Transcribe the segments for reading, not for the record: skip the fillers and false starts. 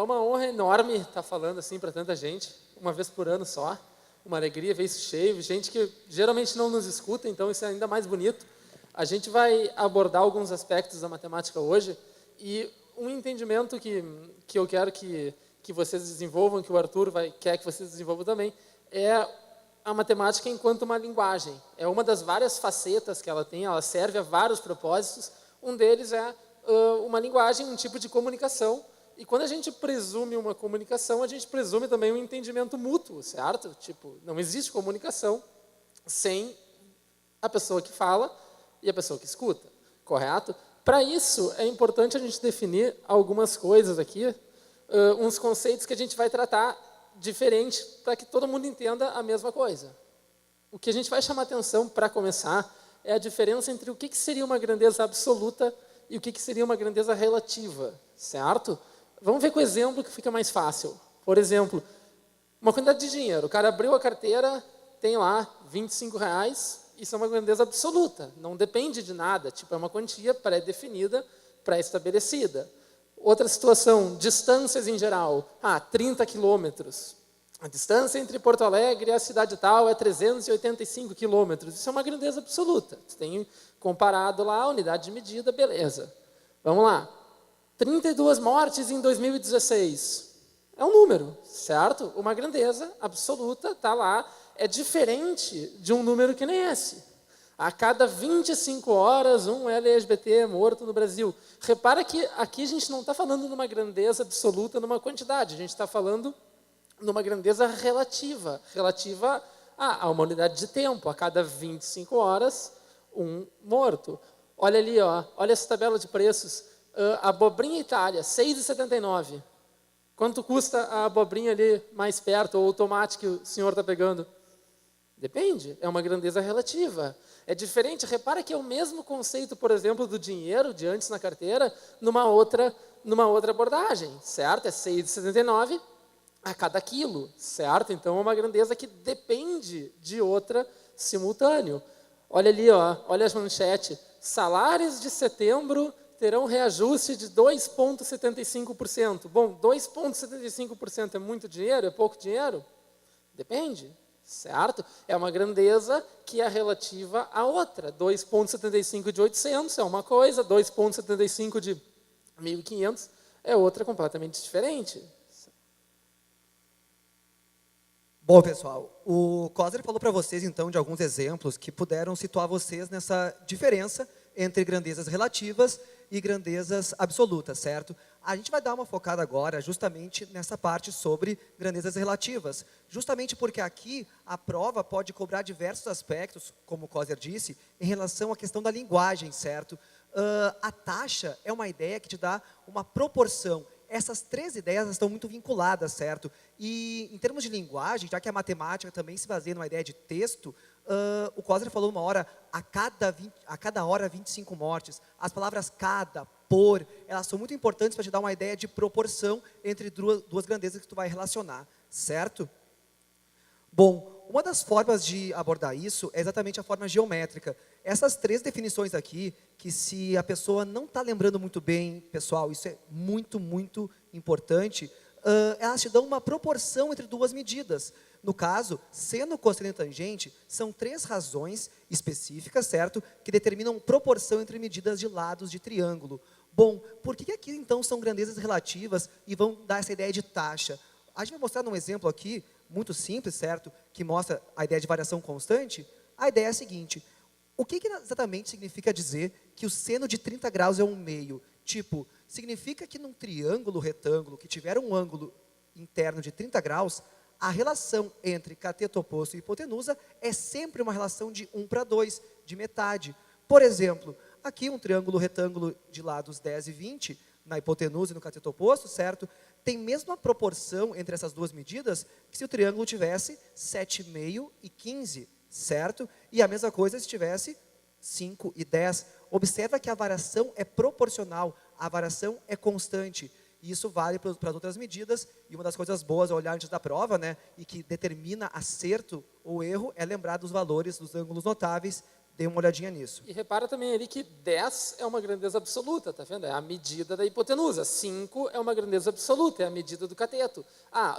uma honra enorme estar falando assim para tanta gente, uma vez por ano só. Uma alegria ver isso cheio, gente que geralmente não nos escuta, então isso é ainda mais bonito. A gente vai abordar alguns aspectos da matemática hoje e um entendimento que eu quero que vocês desenvolvam, que o Arthur quer que vocês desenvolvam também, é a matemática enquanto uma linguagem. É uma das várias facetas que ela tem, ela serve a vários propósitos. Um deles é uma linguagem, um tipo de comunicação. E quando a gente presume uma comunicação, a gente presume também um entendimento mútuo, certo? Tipo, não existe comunicação sem a pessoa que fala e a pessoa que escuta, correto? Para isso, é importante a gente definir algumas coisas aqui, uns conceitos que a gente vai tratar diferente para que todo mundo entenda a mesma coisa. O que a gente vai chamar atenção para começar é a diferença entre o que seria uma grandeza absoluta e o que seria uma grandeza relativa, certo? Vamos ver com o exemplo que fica mais fácil. Por exemplo, uma quantidade de dinheiro. O cara abriu a carteira, tem lá R$ 25, isso é uma grandeza absoluta, não depende de nada, tipo, é uma quantia pré-definida, pré-estabelecida. Outra situação, distâncias em geral. 30 quilômetros. A distância entre Porto Alegre e a cidade tal é 385 quilômetros. Isso é uma grandeza absoluta. Você tem comparado lá a unidade de medida, beleza. Vamos lá. 32 mortes em 2016. É um número, certo? Uma grandeza absoluta, está lá. É diferente de um número que nem esse. A cada 25 horas, um LGBT é morto no Brasil. Repara que aqui a gente não está falando numa grandeza absoluta, numa quantidade. A gente está falando numa grandeza relativa. Relativa a uma unidade de tempo. A cada 25 horas, um morto. Olha ali, ó, olha essa tabela de preços. Abobrinha Itália, R$ 6,79. Quanto custa a abobrinha ali mais perto, ou o tomate que o senhor está pegando? Depende, é uma grandeza relativa. É diferente, repara que é o mesmo conceito, por exemplo, do dinheiro, de antes na carteira, numa outra abordagem, certo? É 6,79 a cada quilo, certo? Então, é uma grandeza que depende de outra simultâneo. Olha ali, ó, olha a manchete. Salários de setembro terão reajuste de 2,75%. Bom, 2,75% é muito dinheiro? É pouco dinheiro? Depende, certo? É uma grandeza que é relativa à outra. 2,75 de 800 é uma coisa, 2,75 de 1.500 é outra completamente diferente. Bom, pessoal, o Coser falou para vocês, então, de alguns exemplos que puderam situar vocês nessa diferença entre grandezas relativas e grandezas absolutas, certo? A gente vai dar uma focada agora justamente nessa parte sobre grandezas relativas, justamente porque aqui a prova pode cobrar diversos aspectos, como o Coser disse, em relação à questão da linguagem, certo? A taxa é uma ideia que te dá uma proporção. Essas três ideias estão muito vinculadas, certo? E em termos de linguagem, já que a matemática também se baseia numa ideia de texto, o Coser falou uma hora, a cada hora 25 mortes. As palavras cada, por, elas são muito importantes para te dar uma ideia de proporção entre duas grandezas que tu vai relacionar, certo? Bom, uma das formas de abordar isso é exatamente a forma geométrica. Essas três definições aqui, que se a pessoa não está lembrando muito bem, pessoal, isso é muito, muito importante, elas te dão uma proporção entre duas medidas. No caso, seno, cosseno e tangente, são três razões específicas, certo? Que determinam proporção entre medidas de lados de triângulo. Bom, por que aqui então são grandezas relativas e vão dar essa ideia de taxa? A gente vai mostrar num exemplo aqui, muito simples, certo? Que mostra a ideia de variação constante. A ideia é a seguinte: o que exatamente significa dizer que o seno de 30 graus é 1/2? Tipo, significa que num triângulo retângulo que tiver um ângulo interno de 30 graus, a relação entre cateto oposto e hipotenusa é sempre uma relação de 1:2, de metade. Por exemplo, aqui um triângulo retângulo de lados 10 e 20, na hipotenusa e no cateto oposto, certo? Tem mesma proporção entre essas duas medidas que se o triângulo tivesse 7,5 e 15, certo? E a mesma coisa se tivesse 5 e 10. Observa que a variação é proporcional, a variação é constante. E isso vale para as outras medidas. E uma das coisas boas a olhar antes da prova, né, e que determina acerto ou erro, é lembrar dos valores dos ângulos notáveis Dê uma olhadinha nisso. E repara também ali que 10 é uma grandeza absoluta, tá vendo? É a medida da hipotenusa. 5 é uma grandeza absoluta, é a medida do cateto.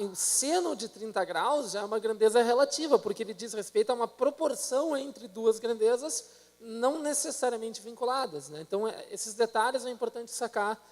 O seno de 30 graus já é uma grandeza relativa, porque ele diz respeito a uma proporção entre duas grandezas não necessariamente vinculadas, né? Então, esses detalhes são importantes sacar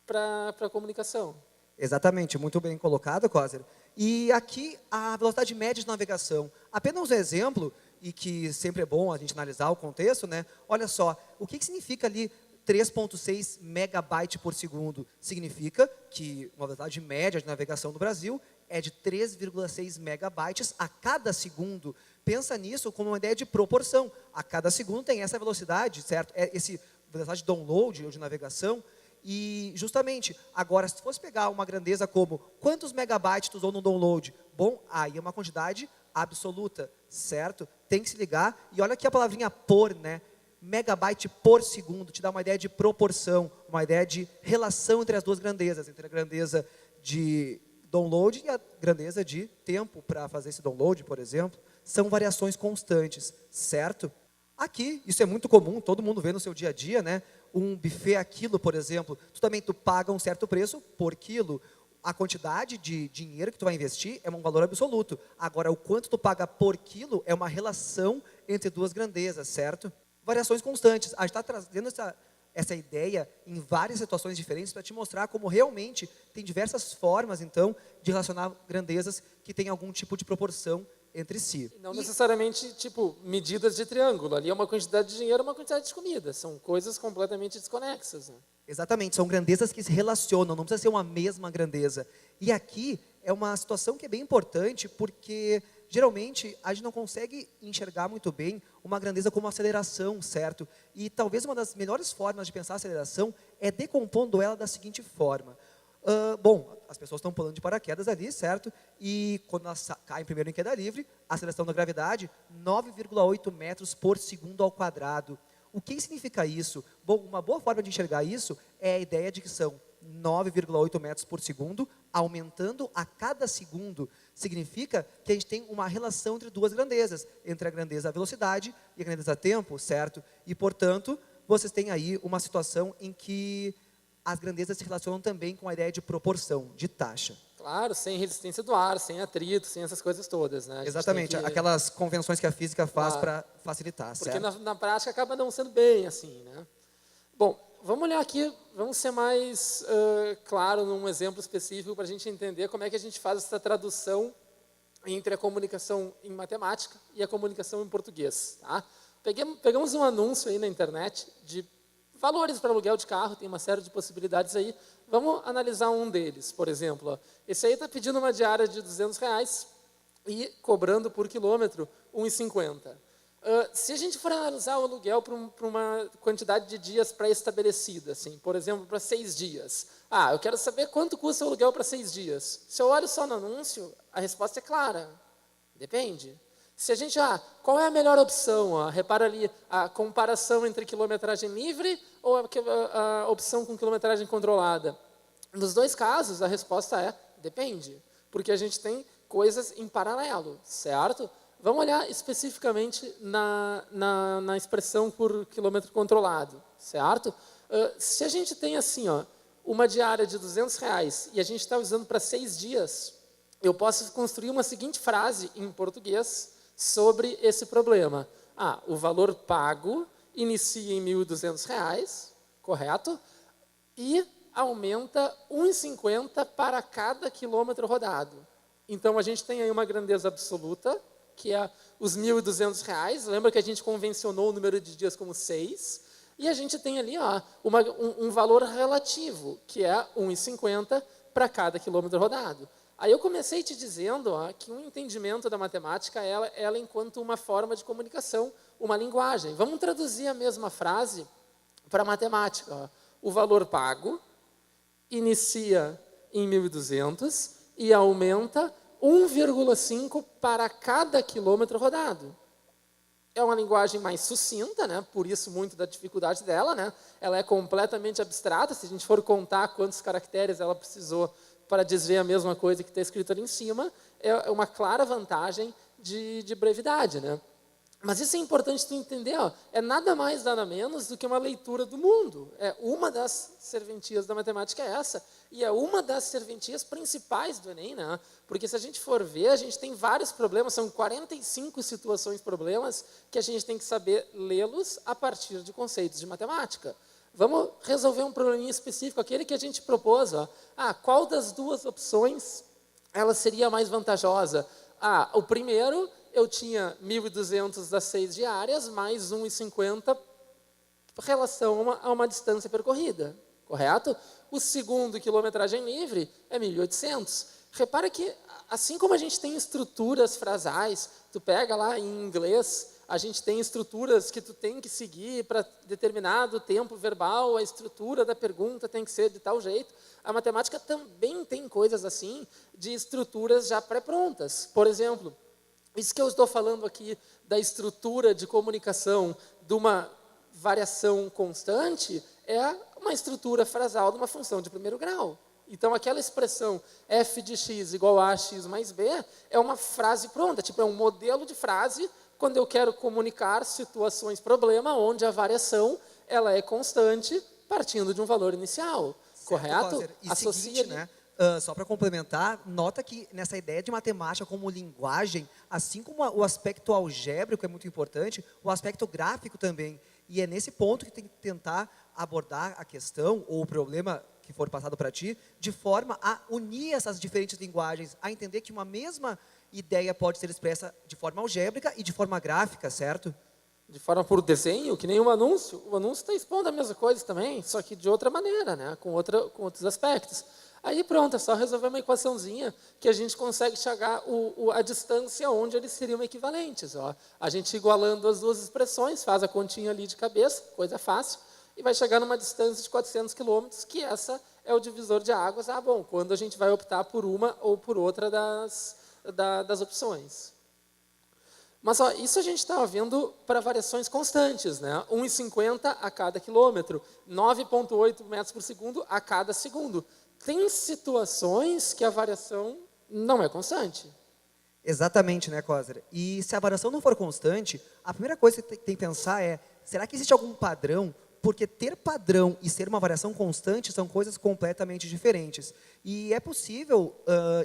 para a comunicação. Exatamente, muito bem colocado, Coser. E aqui a velocidade média de navegação. Apenas um exemplo, e que sempre é bom a gente analisar o contexto, né? Olha só, o que significa ali 3,6 megabyte por segundo? Significa que uma velocidade média de navegação no Brasil é de 3,6 megabytes a cada segundo. Pensa nisso como uma ideia de proporção. A cada segundo tem essa velocidade, certo? Essa velocidade de download ou de navegação. E, justamente, agora, se fosse pegar uma grandeza como quantos megabytes tu usou no download? Bom, aí é uma quantidade absoluta, certo? Tem que se ligar. E olha aqui a palavrinha por, né? Megabyte por segundo, te dá uma ideia de proporção, uma ideia de relação entre as duas grandezas, entre a grandeza de download e a grandeza de tempo para fazer esse download, por exemplo. São variações constantes, certo? Aqui, isso é muito comum, todo mundo vê no seu dia a dia, né? Um buffet a quilo, por exemplo, tu paga um certo preço por quilo. A quantidade de dinheiro que tu vai investir é um valor absoluto. Agora, o quanto tu paga por quilo é uma relação entre duas grandezas, certo? Variações constantes. A gente está trazendo essa ideia em várias situações diferentes para te mostrar como realmente tem diversas formas, então, de relacionar grandezas que têm algum tipo de proporção entre si. Não necessariamente, tipo, medidas de triângulo. Ali é uma quantidade de dinheiro, uma quantidade de comida. São coisas completamente desconexas, né? Exatamente, são grandezas que se relacionam, não precisa ser uma mesma grandeza. E aqui é uma situação que é bem importante, porque geralmente a gente não consegue enxergar muito bem uma grandeza como aceleração, certo? E talvez uma das melhores formas de pensar a aceleração é decompondo ela da seguinte forma. Bom, as pessoas estão pulando de paraquedas ali, certo? E quando elas caem primeiro em queda livre, a aceleração da gravidade, 9,8 metros por segundo ao quadrado. O que significa isso? Bom, uma boa forma de enxergar isso é a ideia de que são 9,8 metros por segundo, aumentando a cada segundo. Significa que a gente tem uma relação entre duas grandezas, entre a grandeza velocidade e a grandeza tempo, certo? E, portanto, vocês têm aí uma situação em que as grandezas se relacionam também com a ideia de proporção, de taxa. Claro, sem resistência do ar, sem atrito, sem essas coisas todas, né? Exatamente, aquelas convenções que a física faz para facilitar, porque certo? na prática acaba não sendo bem assim, né? Bom, vamos olhar aqui, vamos ser mais claro num exemplo específico para a gente entender como é que a gente faz essa tradução entre a comunicação em matemática e a comunicação em português, tá? Pegamos um anúncio aí na internet de valores para aluguel de carro, tem uma série de possibilidades aí. Vamos analisar um deles, por exemplo. Esse aí está pedindo uma diária de R$200 e cobrando por quilômetro R$1,50. Se a gente for analisar o aluguel para uma quantidade de dias pré-estabelecida, assim, por exemplo, para 6 dias. Eu quero saber quanto custa o aluguel para 6 dias. Se eu olho só no anúncio, a resposta é clara. Depende. Se a gente, qual é a melhor opção? Repara ali a comparação entre quilometragem livre ou a opção com quilometragem controlada. Nos dois casos, a resposta é depende, porque a gente tem coisas em paralelo, certo? Vamos olhar especificamente na expressão por quilômetro controlado, certo? Se a gente tem assim, uma diária de R$200 e a gente está usando para 6 dias, eu posso construir uma seguinte frase em português sobre esse problema. O valor pago inicia em R$1.200, correto? E aumenta R$1,50 para cada quilômetro rodado. Então, a gente tem aí uma grandeza absoluta, que é os R$1.200. Lembra que a gente convencionou o número de dias como 6. E a gente tem ali um valor relativo, que é R$1,50 para cada quilômetro rodado. Aí eu comecei te dizendo que um entendimento da matemática, ela enquanto uma forma de comunicação, uma linguagem. Vamos traduzir a mesma frase para a matemática. O valor pago inicia em 1.200 e aumenta 1,5 para cada quilômetro rodado. É uma linguagem mais sucinta, né? Por isso muito da dificuldade dela, né? Ela é completamente abstrata. Se a gente for contar quantos caracteres ela precisou para dizer a mesma coisa que está escrito ali em cima, é uma clara vantagem de brevidade, né? Mas isso é importante tu entender, ó, é nada mais, nada menos do que uma leitura do mundo. É uma das serventias da matemática é essa, e é uma das serventias principais do Enem, né? Porque se a gente for ver, a gente tem vários problemas, são 45 situações, problemas, que a gente tem que saber lê-los a partir de conceitos de matemática. Vamos resolver um probleminha específico, aquele que a gente propôs, ó. Qual das duas opções ela seria mais vantajosa? O primeiro, eu tinha 1.200 das 6 diárias, mais 1,50 relação a uma distância percorrida, correto? O segundo, quilometragem livre, é 1.800. Repara que, assim como a gente tem estruturas frasais, tu pega lá em inglês, a gente tem estruturas que tu tem que seguir para determinado tempo verbal, a estrutura da pergunta tem que ser de tal jeito. A matemática também tem coisas assim, de estruturas já pré-prontas. Por exemplo, isso que eu estou falando aqui da estrutura de comunicação de uma variação constante é uma estrutura frasal de uma função de primeiro grau. Então, aquela expressão f de x igual a x mais b é uma frase pronta, tipo, é um modelo de frase quando eu quero comunicar situações, problema, onde a variação ela é constante partindo de um valor inicial. Certo, correto? E seguinte, né? Só para complementar, nota que nessa ideia de matemática como linguagem, assim como o aspecto algébrico é muito importante, o aspecto gráfico também. E é nesse ponto que tem que tentar abordar a questão ou o problema que for passado para ti, de forma a unir essas diferentes linguagens, a entender que uma mesma ideia pode ser expressa de forma algébrica e de forma gráfica, certo? De forma por desenho, que nem um anúncio. O anúncio está expondo a mesma coisa também, só que de outra maneira, né? com outros aspectos. Aí pronto, é só resolver uma equaçãozinha que a gente consegue chegar a distância onde eles seriam equivalentes. Ó. A gente igualando as duas expressões, faz a continha ali de cabeça, coisa fácil, e vai chegar numa distância de 400 quilômetros, que essa é o divisor de águas. Bom, quando a gente vai optar por uma ou por outra das opções. Mas ó, isso a gente estava vendo para variações constantes, né? 1,50 a cada quilômetro, 9,8 metros por segundo a cada segundo. Tem situações que a variação não é constante. Exatamente, né, Coser? E se a variação não for constante, a primeira coisa que tem que pensar é, será que existe algum padrão? Porque ter padrão e ser uma variação constante são coisas completamente diferentes. E é possível,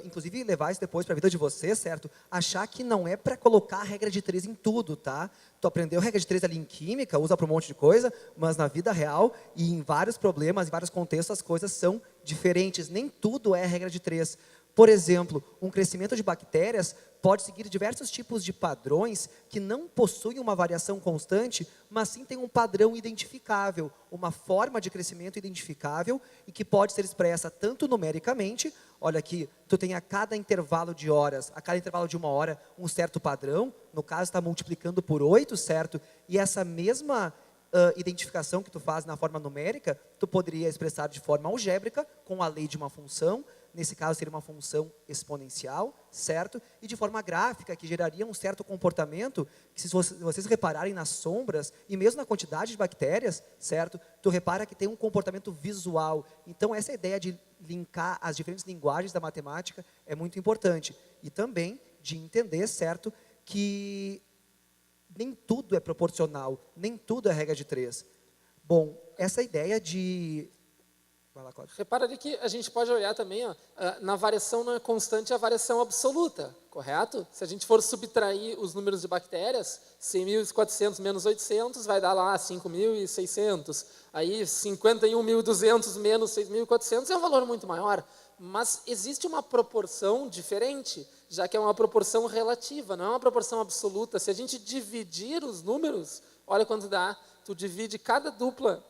inclusive, levar isso depois para a vida de vocês, certo? Achar que não é para colocar a regra de 3 em tudo, tá? Tu aprendeu a regra de 3 ali em química, usa para um monte de coisa, mas na vida real e em vários problemas, em vários contextos, as coisas são diferentes. Nem tudo é regra de 3. Por exemplo, um crescimento de bactérias pode seguir diversos tipos de padrões que não possuem uma variação constante, mas sim tem um padrão identificável, uma forma de crescimento identificável e que pode ser expressa tanto numericamente, olha aqui, tu tem a cada intervalo de horas, a cada intervalo de 1 hora, um certo padrão, no caso está multiplicando por 8, certo? E essa mesma identificação que tu faz na forma numérica, tu poderia expressar de forma algébrica, com a lei de uma função, nesse caso seria uma função exponencial, certo? E de forma gráfica, que geraria um certo comportamento, que se vocês repararem nas sombras, e mesmo na quantidade de bactérias, certo? Tu repara que tem um comportamento visual. Então, essa ideia de linkar as diferentes linguagens da matemática é muito importante. E também de entender, certo, que nem tudo é proporcional, nem tudo é regra de 3. Bom, essa ideia de... Repara ali que a gente pode olhar também, ó, na variação não é constante a variação absoluta, correto? Se a gente for subtrair os números de bactérias, 100.400 menos 800 vai dar lá 5.600. Aí 51.200 menos 6.400 é um valor muito maior. Mas existe uma proporção diferente, já que é uma proporção relativa, não é uma proporção absoluta. Se a gente dividir os números, olha quanto dá. Tu divide cada dupla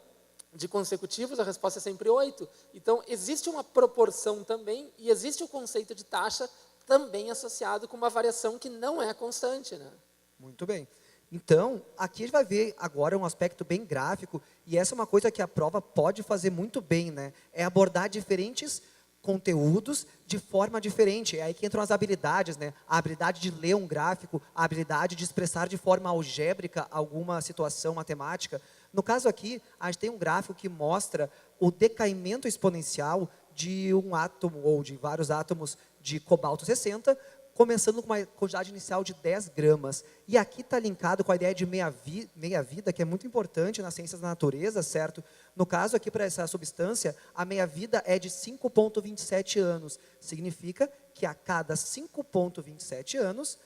de consecutivos, a resposta é sempre 8. Então, existe uma proporção também, e existe o conceito de taxa também associado com uma variação que não é constante, né? Muito bem. Então, aqui a gente vai ver agora um aspecto bem gráfico, e essa é uma coisa que a prova pode fazer muito bem, né? É abordar diferentes conteúdos de forma diferente. É aí que entram as habilidades, né? A habilidade de ler um gráfico, a habilidade de expressar de forma algébrica alguma situação matemática. No caso aqui, a gente tem um gráfico que mostra o decaimento exponencial de um átomo ou de vários átomos de cobalto 60 começando com uma quantidade inicial de 10 gramas. E aqui está linkado com a ideia de meia-vida, que é muito importante nas ciências da natureza, certo? No caso aqui, para essa substância, a meia-vida é de 5,27 anos. Significa que a cada 5,27 anos,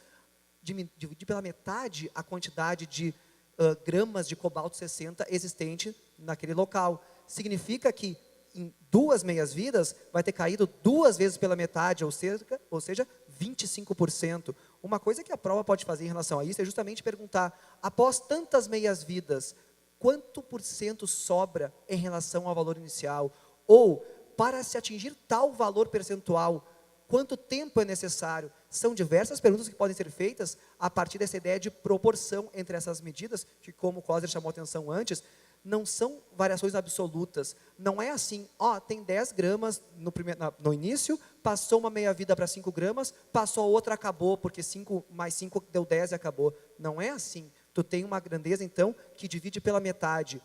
dividir pela metade a quantidade de gramas de cobalto-60 existente naquele local. Significa que em 2 meias-vidas vai ter caído 2 vezes pela metade, ou seja, 25%. Uma coisa que a prova pode fazer em relação a isso é justamente perguntar, após tantas meias-vidas, quanto por cento sobra em relação ao valor inicial? Ou, para se atingir tal valor percentual, quanto tempo é necessário? São diversas perguntas que podem ser feitas a partir dessa ideia de proporção entre essas medidas, que, como o Cosner chamou a atenção antes, não são variações absolutas. Não é assim, tem 10 gramas no início, passou uma meia-vida para 5 gramas, passou a outra, acabou, porque 5 mais 5 deu 10 e acabou. Não é assim. Tu tem uma grandeza, então, que divide pela metade.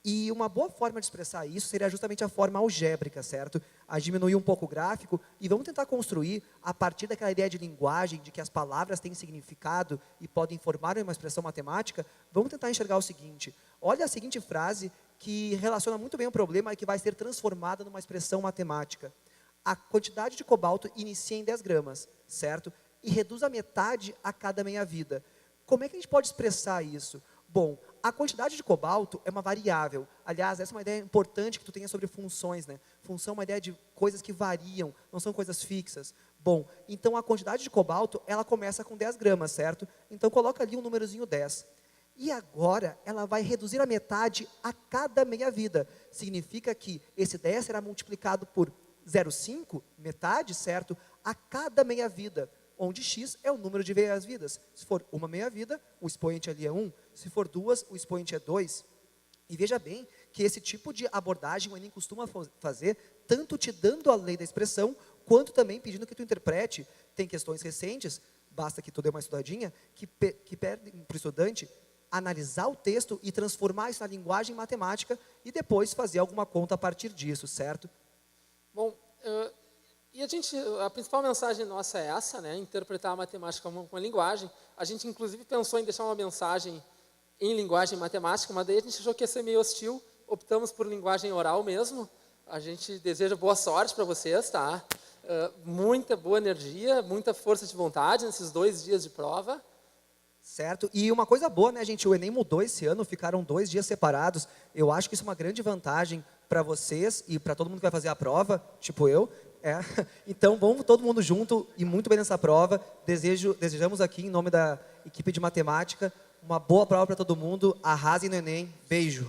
E uma boa forma de expressar isso seria justamente a forma algébrica, certo? A diminuir um pouco o gráfico e vamos tentar construir, a partir daquela ideia de linguagem, de que as palavras têm significado e podem formar uma expressão matemática, vamos tentar enxergar o seguinte. Olha a seguinte frase que relaciona muito bem o problema e que vai ser transformada numa expressão matemática. A quantidade de cobalto inicia em 10 gramas, certo? E reduz a metade a cada meia-vida. Como é que a gente pode expressar isso? Bom, a quantidade de cobalto é uma variável. Aliás, essa é uma ideia importante que tu tenha sobre funções, né? Função é uma ideia de coisas que variam, não são coisas fixas. Bom, então a quantidade de cobalto, ela começa com 10 gramas, certo? Então coloca ali um númerozinho 10. E agora, ela vai reduzir a metade a cada meia-vida. Significa que esse 10 será multiplicado por 0,5, metade, certo? A cada meia-vida, onde x é o número de meias-vidas. Se for uma meia-vida, o expoente ali é 1. Se for 2, o expoente é 2. E veja bem que esse tipo de abordagem o Enem costuma fazer, tanto te dando a lei da expressão, quanto também pedindo que tu interprete. Tem questões recentes, basta que tu dê uma estudadinha, que pedem para o estudante analisar o texto e transformar isso na linguagem matemática e depois fazer alguma conta a partir disso, certo? Bom, a principal mensagem nossa é essa, né? Interpretar a matemática como uma linguagem. A gente, inclusive, pensou em deixar uma mensagem em linguagem matemática, mas daí a gente achou que ia ser meio hostil, optamos por linguagem oral mesmo. A gente deseja boa sorte para vocês, tá? Muita boa energia, muita força de vontade nesses 2 dias de prova. Certo? E uma coisa boa, né, gente? O Enem mudou esse ano, ficaram 2 dias separados. Eu acho que isso é uma grande vantagem para vocês e para todo mundo que vai fazer a prova, tipo eu. Então, vamos todo mundo junto e muito bem nessa prova. Desejamos aqui, em nome da equipe de matemática, uma boa prova para todo mundo. Arrasem no Enem. Beijo.